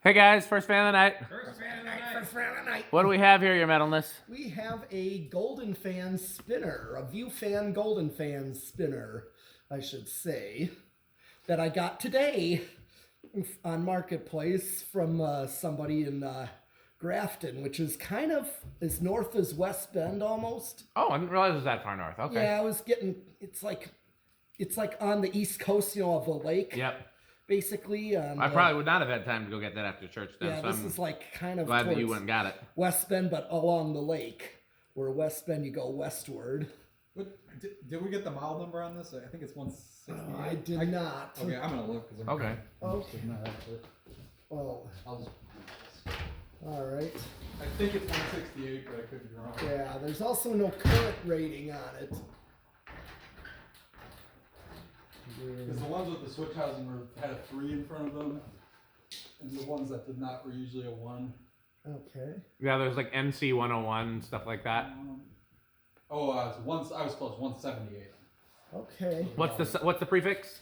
Hey guys, first fan of the night. First fan of the night. First fan of the night. What do we have here, your metalness? We have a Golden Fan spinner, a View Fan Golden Fan spinner, I should say, that I got today on Marketplace from somebody in Grafton, which is kind of as north as West Bend almost. Oh, I didn't realize it was that far north. Okay. Yeah, I was getting. It's like on the east coast, of the lake. Yep. Basically, I probably would not have had time to go get that after church then. Yeah, so this I'm is like kind of glad that you went and got it. West Bend, but along the lake. Where West Bend, you go westward. What, did we get the model number on this? I think it's 168. I did not. Okay, I'm gonna look because I'm Okay. Well, I'll just. all right. I think it's 168, but I could be wrong. Yeah, there's also no current rating on it. Because the ones with the switch housing had a 3 in front of them, and the ones that did not were usually a 1. Okay. Yeah, there's like NC 101 stuff like that. I was close. 178. Okay. What's the prefix?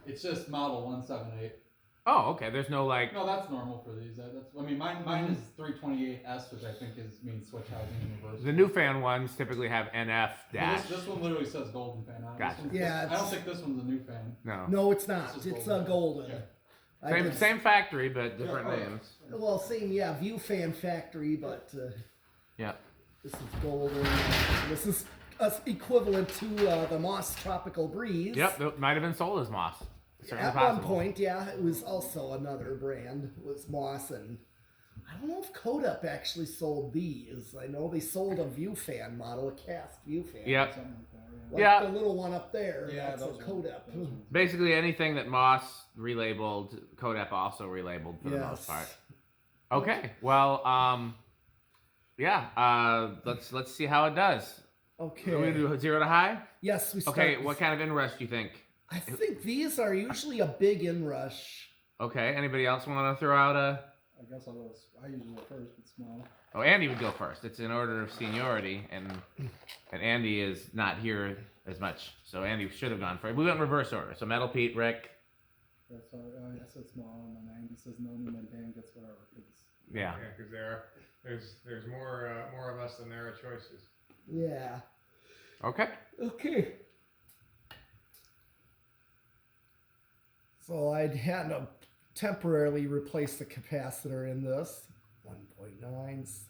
It's just model 178. Oh, okay. There's no like. No, that's normal for these. Mine is 328S, which I think means switch housing and reverse. The new fan ones typically have NF dash. This one literally says golden fan on it. Gotcha. Yeah, I don't think this one's a new fan. No. No, it's not. It's It's just a golden. Yeah. Same factory, but different Yeah, names. Well, same. Yeah, View Fan Factory, but Yeah. this is golden. This is equivalent to the Moss Tropical Breeze. Yep. It might have been sold as Moss. Certainly At possible. one point, yeah, it was also another brand. It was Moss, and I don't know if Kodup actually sold these. I know they sold a View Fan model, a cast View Fan. Yep. Something like that, Like Yeah. the little one up there. Yeah, That's a those Kodup. ones. Basically anything that Moss relabeled, Kodep also relabeled for the most part. Okay. Well, let's see how it does. Okay. Are we gonna do 0 to high? Yes, we start. Okay. What kind of inrush do you think? I think these are usually a big inrush. Okay. Anybody else want to throw out a? I guess I usually go first, but small. Oh, Andy would go first. It's in order of seniority, and Andy is not here as much, so Andy should have gone first. We went in reverse order. So Metal Pete, Rick. That's all. I said small, and then Andy says no, and then Dan gets whatever. Yeah. because there's more or less than there are choices. Yeah. Okay. Okay. So I'd had to temporarily replace the capacitor in this. 1.9s.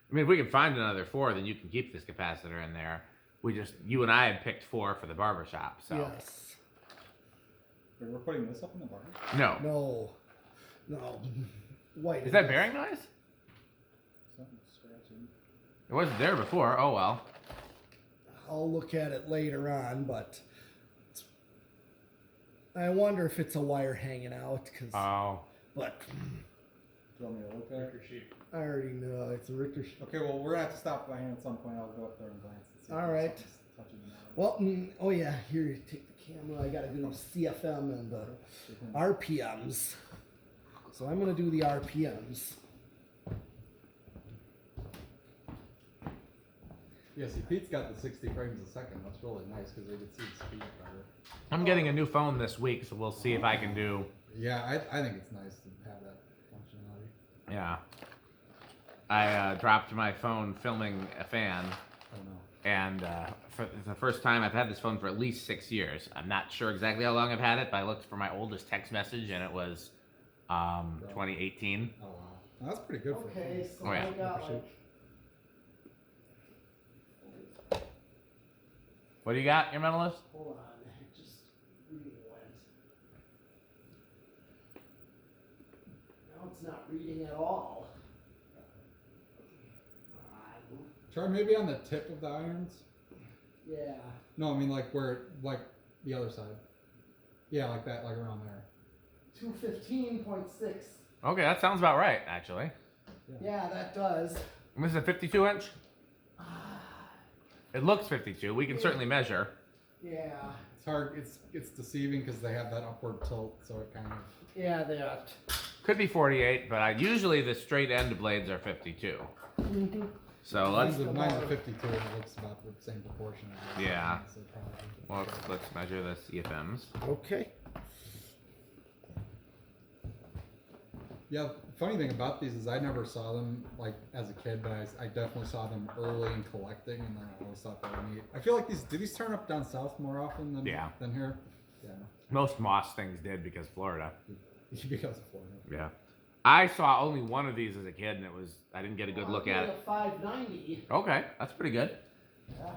I mean, if we can find another 4, then you can keep this capacitor in there. You and I had picked 4 for the barbershop, so. Yes. Wait, we're putting this up in the bar? No. No. White. Is that bearing noise? Something scratching. It wasn't there before. Oh well. I'll look at it later on, but I wonder if it's a wire hanging out. But Do you want me to look at it? Ricker sheep. I already know it's a Richter. Okay, well, we're gonna have to stop by hand at some point. I'll go up there and glance and see. All if right. something's touching the model. Well, oh yeah, here, you take the camera. I gotta do CFM and RPMs. So I'm gonna do the RPMs. Yeah, see, Pete's got the 60 frames a second. That's really nice because they can see the speed better. I'm getting a new phone this week, so we'll see if I can do. Yeah, I think it's nice to have that functionality. Yeah. I dropped my phone filming a fan, I don't know. and for the first time I've had this phone for at least 6 years. I'm not sure exactly how long I've had it, but I looked for my oldest text message, and it was 2018. Oh, wow. That's pretty good for a Okay, phone. so Oh, yeah. I got like. What do you got, your medalist? Hold on, it just reading went. Now it's not reading at all. Try maybe on the tip of the irons. Yeah. No, I mean like the other side. Yeah, like that, like around there. 215.6. Okay, that sounds about right, actually. Yeah, that does. This is a 52 inch? It looks 52. We can certainly measure. Yeah. It's hard. It's deceiving because they have that upward tilt, so it kind of. Yeah, that. Could be 48, but usually the straight end blades are 52. Mm-hmm. So let's. Mine's a 52, and it looks about the same proportion. As Yeah. so probably. Well, let's measure the CFMs. Okay. Yeah, funny thing about these is I never saw them like as a kid, but I definitely saw them early in collecting, and I always thought they were neat. I feel like do these turn up down south more often than here? Yeah. Most moss things did because Florida. Because of Florida. Yeah. I saw only one of these as a kid, and I didn't get a good look at it. $5.90. Okay, that's pretty good. Yeah.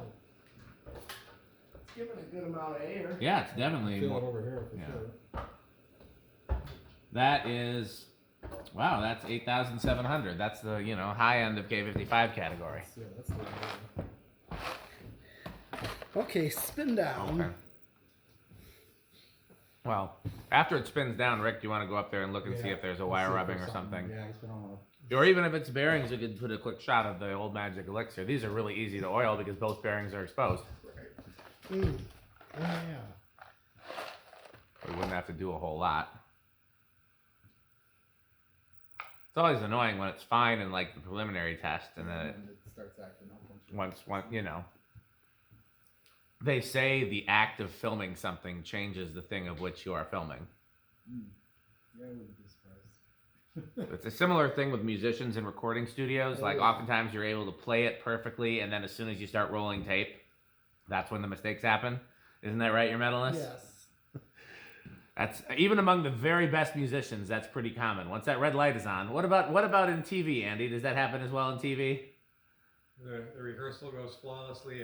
It's giving a good amount of air. Yeah, it's definitely Feel more. it over here for sure. That is, wow, that's 8,700. That's the, high end of K55 category. Yeah, that's the Okay, spin down. Okay. Well, after it spins down, Rick, do you want to go up there and look and see if there's a wire rubbing or something? Yeah, I don't want Or even if it's bearings, you could put a quick shot of the old Magic Elixir. These are really easy to oil because both bearings are exposed. Mm. Oh, yeah. We wouldn't have to do a whole lot. It's always annoying when it's fine in like the preliminary test, and then it starts acting up once they say the act of filming something changes the thing of which you are filming. Yeah, I wouldn't be surprised. It's a similar thing with musicians in recording studios. Like oftentimes you're able to play it perfectly, and then as soon as you start rolling tape, that's when the mistakes happen. Isn't that right, your medalist? Yes. That's even among the very best musicians. That's pretty common. Once that red light is on, what about in TV, Andy? Does that happen as well in TV? The rehearsal goes flawlessly.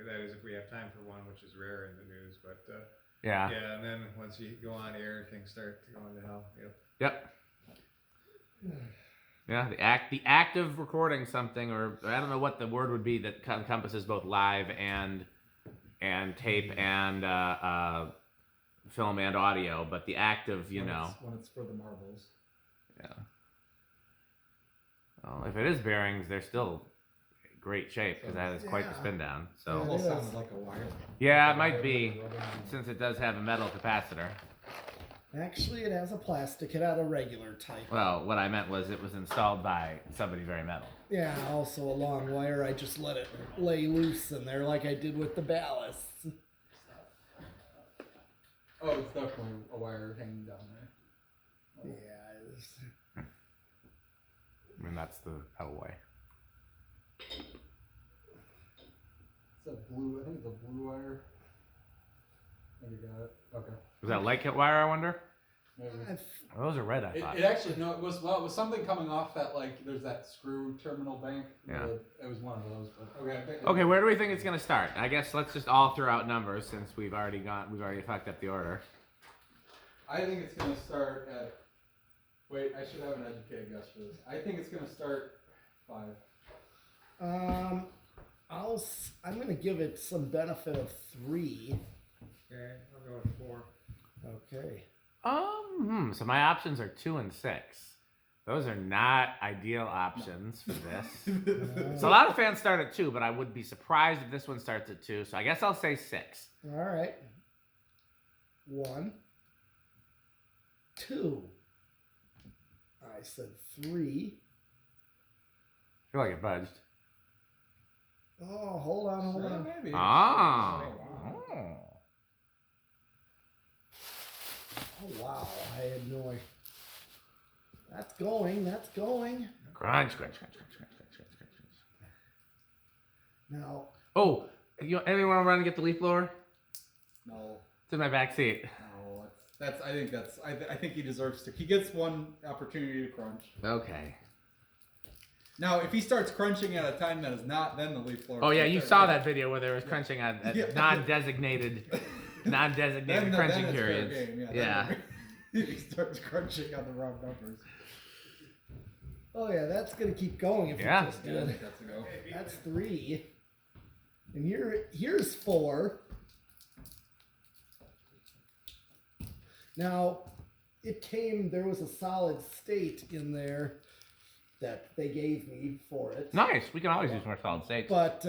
That is, if we have time for one, which is rare in the news. But Yeah. yeah, and then once you go on air, things start going to hell. Yep. Yeah, the act of recording something, or I don't know what the word would be that encompasses both live and tape and film and audio, but the act of when it's for the marbles. Yeah. Well, if it is bearings, they're still in great shape because that is quite the spin down. It So almost sounds like a wire. yeah, it might be since it does have a metal capacitor. Actually, it has a plastic. It had a regular type. Well, what I meant was it was installed by somebody very metal. Yeah, also a long wire. I just let it lay loose in there like I did with the ballasts. Oh, it's definitely a wire hanging down there. Yeah. I mean, that's the metal way. It's a blue. I think it's a blue wire. Maybe got it. Okay. Was that light kit wire, I wonder? Maybe. Oh, those are red, I thought. It actually no. It was something coming off that there's that screw terminal bank. Yeah. It was one of those. But okay. Okay, where do we think it's going to start? I guess let's just all throw out numbers since we've already fucked up the order. I think it's gonna start at. Wait, I should have an educated guess for this. I think it's gonna start 5. I'm gonna give it some benefit of 3. Okay, I'll go with 4. Okay. So my options are 2 and 6. Those are not ideal options for this. So a lot of fans start at 2, but I would be surprised if this one starts at 2. So I guess I'll say 6. All right. 1, 2. I said 3. I feel like it budged. Oh, hold on. Maybe. Ah. Oh, wow. I had no idea. That's going. Crunch. Now, Oh, anyone want to run and get the leaf blower? No. It's in my back seat. No. I think he deserves to. He gets one opportunity to crunch. Okay. Now, if he starts crunching at a time that is not, then the leaf blower. Oh yeah, you saw that video where there was crunching on non-designated Then crunching it's fair periods. game, Yeah. If he starts crunching on the wrong numbers. oh yeah, that's gonna keep going if Yeah. you just did. That's a go. That's 3. And here's 4. Now, there was a solid state in there that they gave me for it. Nice. We can always use more solid states. But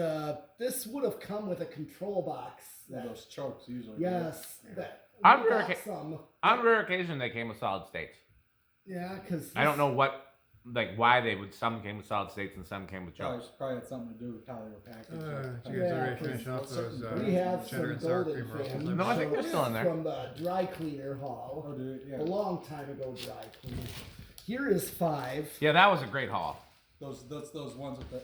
this would have come with a control box. Those chokes usually. Yes. That On we rare got occa- some. On rare occasion, they came with solid states. Yeah, because I don't know why they would. Some came with solid states and some came with chokes. Probably had something to do with how they were packaged. Did you guys already finish off those we have some cheddar and sour golden cream rolls? fans No, I think they're still in there. from the dry cleaner hall. Oh, dude, yeah. A long time ago, dry cleaner. Here is 5. Yeah, that was a great haul. That's those ones with the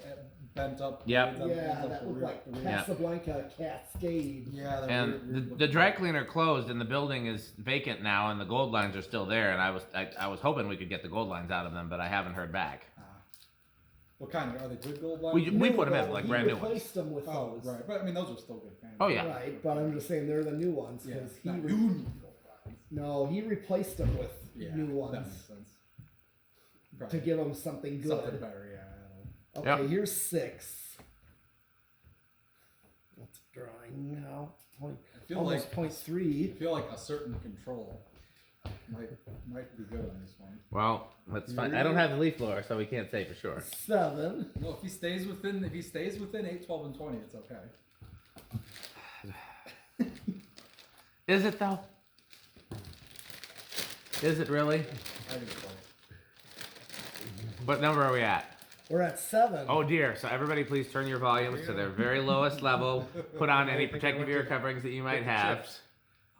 bent up. Yep. blades on the Yeah, ends up that the looked rear- like the rear- Casablanca Cascade. Yeah, they're And weird the looking. dry cleaner closed, and the building is vacant now, and the gold lines are still there. And I was hoping we could get the gold lines out of them, but I haven't heard back. What kind are they? Good gold lines? We put them in Well, like he brand new ones. replaced them with Oh, those. right. But I mean, those are still good fans. Oh yeah. Right, but I'm just saying they're the new ones Yeah. because Not he you need gold lines. no, he replaced them with Yeah, new that ones makes sense. to Probably give them something good. something better. Yeah. Okay, Yep. here's 6. What's drawing now? feel Almost like- 0.3. I feel like a certain control might be good on this one. Well, let's find. I don't have the leaf blower, so we can't say for sure. 7. Well, if he stays within 8, 12, and 20, it's okay. Is it though? Is it really? I think so. What number are we at? We're at 7. Oh dear. So everybody please turn your volumes to their very lowest level. Put on any protective ear coverings that you might have.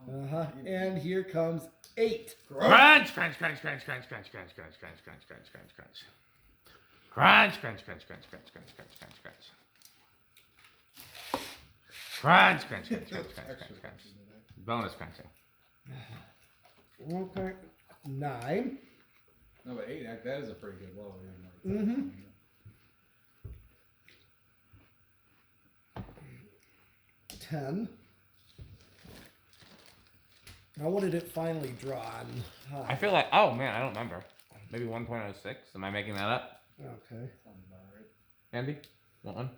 Uh-huh. And here comes 8. Crunch, crunch, crunch, crunch, crunch, crunch, crunch, crunch, crunch, crunch, crunch, crunch, crunch. Crunch, crunch, crunch, crunch, crunch, crunch, crunch, crunch, crunch. Crunch, crunch, crunch, crunch, crunch, crunch, crunch. Bonus crunching. Okay. 9. No, but 8, that is a pretty good low. Mhm. 10. Now, what did it finally draw on? I feel like, oh man, I don't remember. Maybe 1.06. Am I making that up? Okay. Sounds about right. Andy? Want one?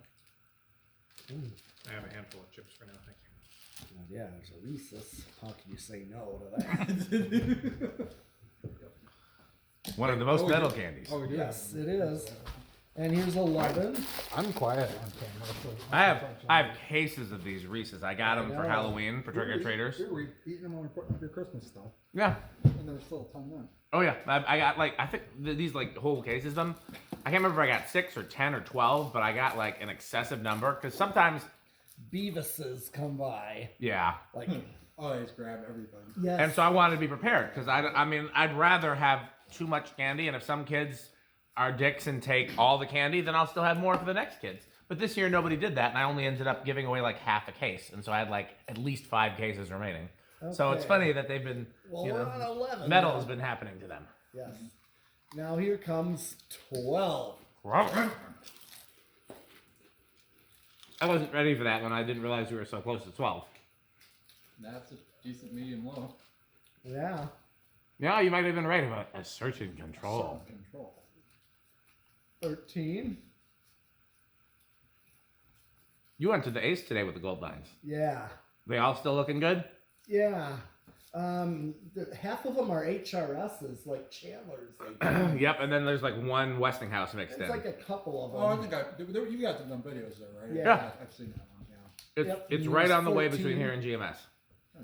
I have a handful of chips for now, thank you. Well, yeah, there's a Reese's. How can you say no to that? One of the most Oh, metal yeah. candies. Oh, yeah. Yes, it is. And here's 11. I'm quiet on camera. So I have cases of these Reese's. I got them for know. Halloween for trick or treaters. We were eating them when we were putting up your Christmas stuff. Yeah. And there's still a ton then. Oh yeah. I got like I think these like whole cases of them. I can't remember if I got 6 or 10 or 12, but I got like an excessive number because sometimes. Beavises come by. Yeah. Like, Oh, I just grab everything. yes. And so I wanted to be prepared because I mean I'd rather have too much candy, and if some kids are dicks and take all the candy, then I'll still have more for the next kids. But this year nobody did that, and I only ended up giving away like half a case, and so I had like at least 5 cases remaining. So it's Okay. funny that they've been, Well, you we're know, on 11. metal now. has been happening to them. Yes. Now here comes 12. I wasn't ready for that one. I didn't realize we were so close to 12. That's a decent medium low. Yeah. Yeah, you might have been right about assertion control. Self-control. 13. You went to the Ace today with the gold lines. Yeah. They all still looking good? Yeah. Half of them are HRSs, like Chandler's. Yep, and then there's like one Westinghouse mixed It's in. like a couple of them. Oh, I think you got some videos there, right? Yeah. I've seen that one, yeah. It's, Yep, it's and right there's on the way 14. between here and GMS.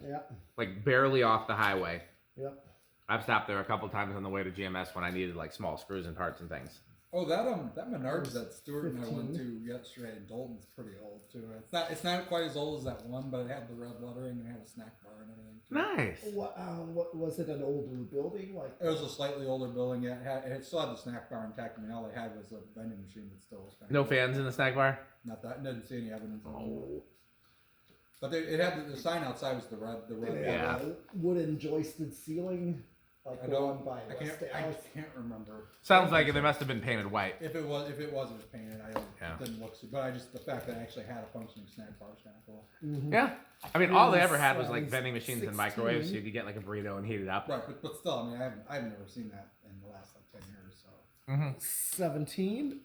Yep. Like barely off the highway. Yep. I've stopped there a couple times on the way to GMS when I needed like small screws and parts and things. Oh, that Menards that Stuart and I went 15. to yesterday in Dalton's pretty old too. It's not quite as old as that one, but it had the red lettering and it had a snack bar and everything. Nice. What was it? An older building? Like It was a slightly older building. Yeah, it still had the snack bar intact. I mean, all they had was a vending machine that still was. No fans in the snack bar? Not that. Didn't see any evidence of it. Oh. But it had the sign outside was the red. Yeah. Wooden joisted ceiling, like I the don't. one by I West can't. Dallas. I can't remember. Sounds like they must have been painted white. If it was painted, Yeah. it didn't look so. But the fact that I actually had a functioning snack bar was kind of cool. Mhm. Yeah. I mean, all they ever had was Size like vending machines and 16. microwaves, so you could get like a burrito and heat it up. Right, but still, I mean, I've never seen that in the last like 10 years. So. Mm-hmm. 17.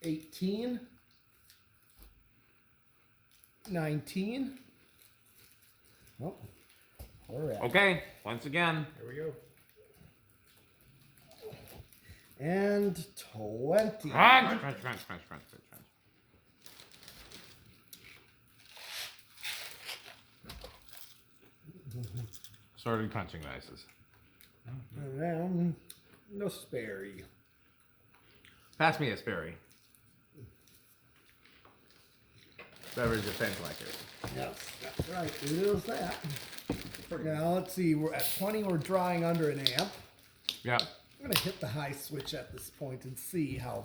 18. 19. Oh, we're at. Okay, once again. Here we go. And 20. Crunch, crunch, crunch, crunch, crunch, crunch, crunch. Sorted crunching devices. And then no Sperry. Pass me a Sperry. Beverage of pen collectors. Yes, that's right. It is that. pretty good. Now let's see. We're at 20. We're drawing under an amp. Yeah. I'm gonna hit the high switch at this point and see how.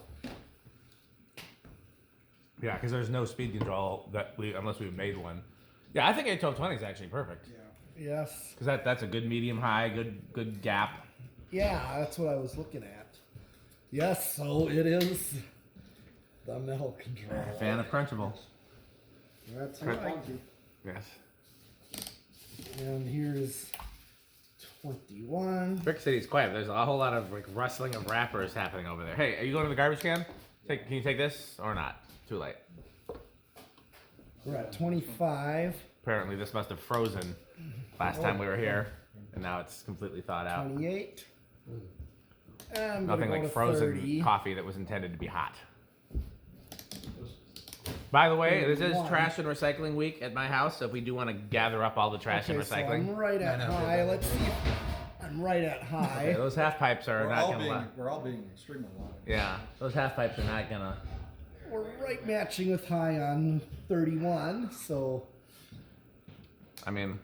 Yeah, because there's no speed control unless we've made one. Yeah, I think 81220 is actually perfect. Yes. Because that's a good medium high, good gap. Yeah, that's what I was looking at. Yes, so it is the metal control. Fan of Crunchables. That's right. Yes. And here's 21. Brick City's quiet. There's a whole lot of like rustling of wrappers happening over there. Hey, are you going to the garbage can? Can you take this or not? Too late. We're at 25. Apparently, this must have frozen last time we were here, and now it's completely thawed out. 28. And I'm Nothing gonna go like to frozen 30. coffee that was intended to be hot. By the way, this is 31. trash and recycling week at my house, so if we do want to gather up all the trash and Okay, so recycling, I'm right at high. Let's see. I'm right at okay, high. those half pipes are not gonna. We're all being extremely loud. Yeah, those half pipes are not gonna. We're right matching with high on 31. So I mean,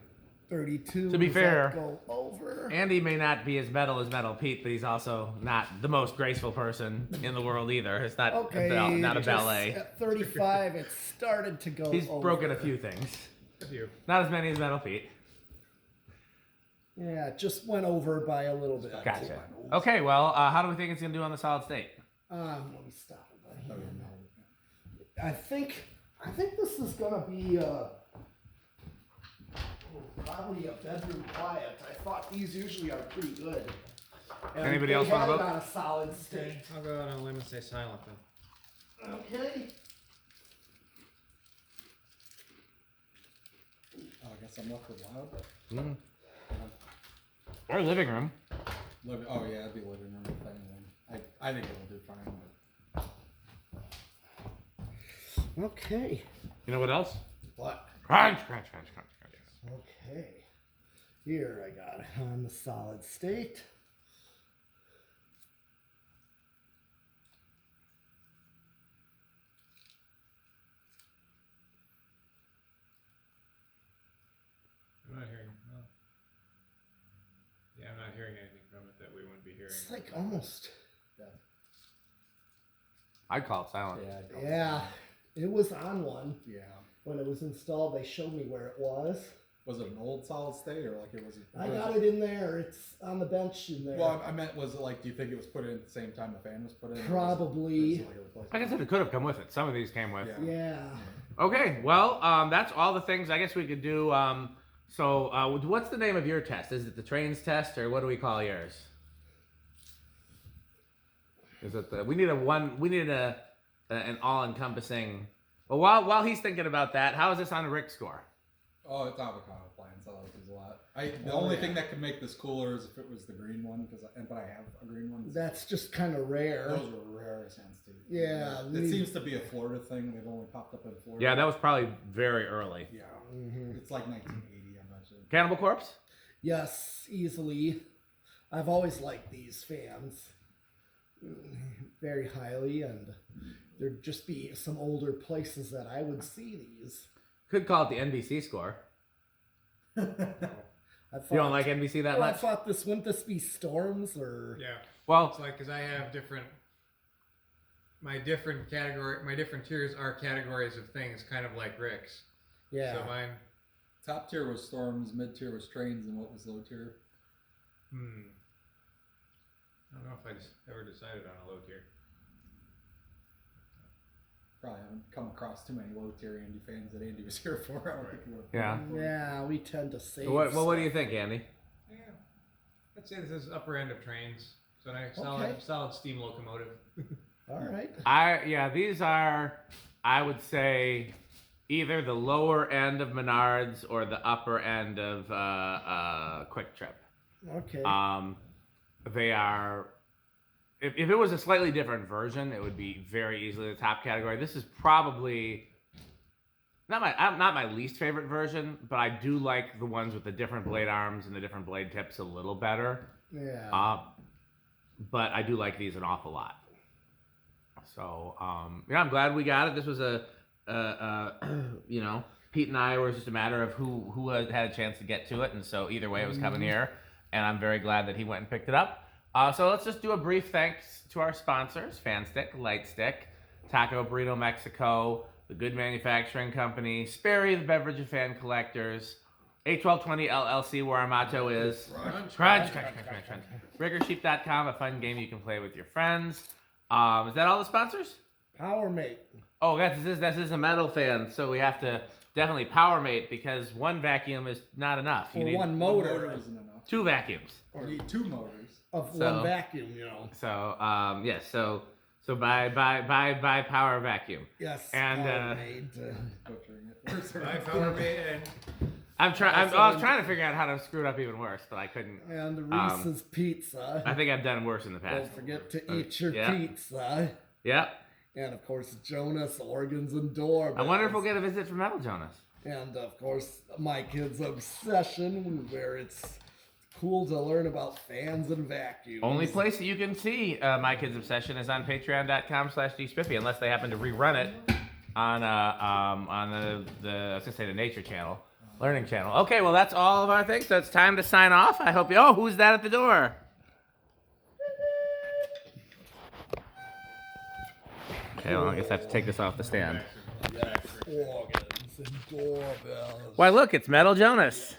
32. To be Does that fair, go over. Andy may not be as Metal Pete, but he's also not the most graceful person in the world either. It's not Okay, not a just ballet. At 35, it started to go He's over. broken a few things. A few. Not as many as Metal Pete. Yeah, it just went over by a little bit. Gotcha. Okay, well, how do we think it's gonna do on the solid state? Let me stop it by hand. I think this is gonna be probably a bedroom quiet. I thought these usually are pretty good. And Anybody they else wanna had it vote? on a solid state. Okay, I'll go out on a limb and say silent then. Okay. Oh, I guess I'm left with loud. Mm. Or living room. Oh yeah, it'd be living room if anything. I think it'll do fine. But... Okay. You know what else? What? Crunch. Okay. Here I got it on the solid state. I'm not hearing. Well, yeah, I'm not hearing anything from it that we wouldn't be hearing. It's like almost. I'd call it silent. Yeah, it was on one. Yeah. When it was installed, they showed me where it was. Was it an old solid state or like it was? I got it in there. It's on the bench in there. Well, I meant, was it like? Do you think it was put in at the same time the fan was put in? Probably. Like I said, it could have come with it. Some of these came with. Yeah. Okay, well, that's all the things I guess we could do. So, what's the name of your test? Is it the trains test, or what do we call yours? Is it the? We need an all-encompassing. Well, while he's thinking about that, how is this on a Rick score? Oh, it's avocado plants. I like these a lot. The only thing that could make this cooler is if it was the green one, but I have a green one. That's just kind of rare. Those are rare as hands too. Yeah, It seems to be a Florida thing. They've only popped up in Florida. Yeah, that was probably very early. Yeah. Mm-hmm. It's like 1980. I'm not sure. Cannibal Corpse? Yes, easily. I've always liked these fans very highly, and there'd just be some older places that I would see these. Could call it the NBC score. I thought, You don't like NBC that well, I much? thought wouldn't this be Storms or? Yeah. Well, It's like, because I have my different tiers are categories of things, kind of like Rick's. Yeah. So mine, Top tier was storms, mid tier was trains, and what was low tier? I don't know if I just ever decided on a low tier. Probably haven't come across too many low tier Andy fans that Andy was here for. I don't think he would've- yeah. Yeah, we tend to save. What do you think, Andy? Yeah. I'd say this is upper end of trains. So nice, Okay. solid steam locomotive. All right. These are, I would say, either the lower end of Menards or the upper end of Quick Trip. Okay. They are. If it was a slightly different version, it would be very easily the top category. This is probably not my least favorite version, but I do like the ones with the different blade arms and the different blade tips a little better. Yeah. But I do like these an awful lot. So I'm glad we got it. This was Pete and I were just a matter of who had a chance to get to it, and so either way it was coming here, and I'm very glad that he went and picked it up. So let's just do a brief thanks to our sponsors: Fanstick, Lightstick, Taco Burrito Mexico, The Good Manufacturing Company, Sperry, the Beverage of Fan Collectors, A1220 LLC, where our motto is Crunch. BreakerSheep.com, a fun game you can play with your friends. Is that all the sponsors? PowerMate. Oh, this is a metal fan, so we have to definitely PowerMate because one vacuum is not enough. You Or need one Motor motor isn't enough. 2 vacuums. You need 2 motors. of So- one vacuum, you know. So yes, so buy Power Vacuum. Yes, And, PowerMate. Butchering it. My power made and I was trying to figure out how to screw it up even worse, but I couldn't. And Reese's Pizza. I think I've done worse in the past. Don't forget to eat your Yeah. pizza. Yep. And of course, Jonas, organs and doorbells. I wonder if we'll get a visit from Metal Jonas. And of course, my kid's obsession, where it's cool to learn about fans and vacuums. Only place that you can see My Kid's Obsession is on patreon.com/dspiffy, unless they happen to rerun it on the I was gonna say the Nature Channel, Learning Channel. Okay, well that's all of our things. So it's time to sign off. I hope you. Oh, who's that at the door? Okay, well I guess I have to take this off the stand. Yes, organs and doorbells. Why, look, it's Metal Jonas.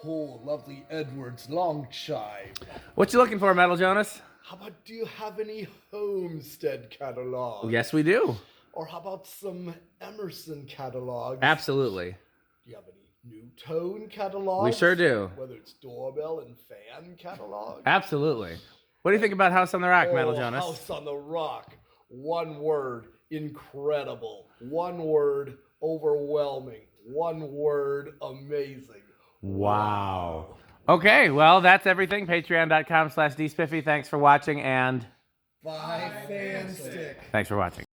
Oh, lovely Edward's long chime. What you looking for, Metal Jonas? How about, do you have any Homestead catalogs? Yes, we do. Or how about some Emerson catalogs? Absolutely. Do you have any New Tone catalogs? We sure do. Whether it's doorbell and fan catalogs? Absolutely. What do you think about House on the Rock, Metal Jonas? House on the Rock. One word, incredible. One word, overwhelming. One word, amazing. Wow. Okay, well, that's everything. Patreon.com/dspiffy. Thanks for watching, and Bye, Fanstick. thanks for watching.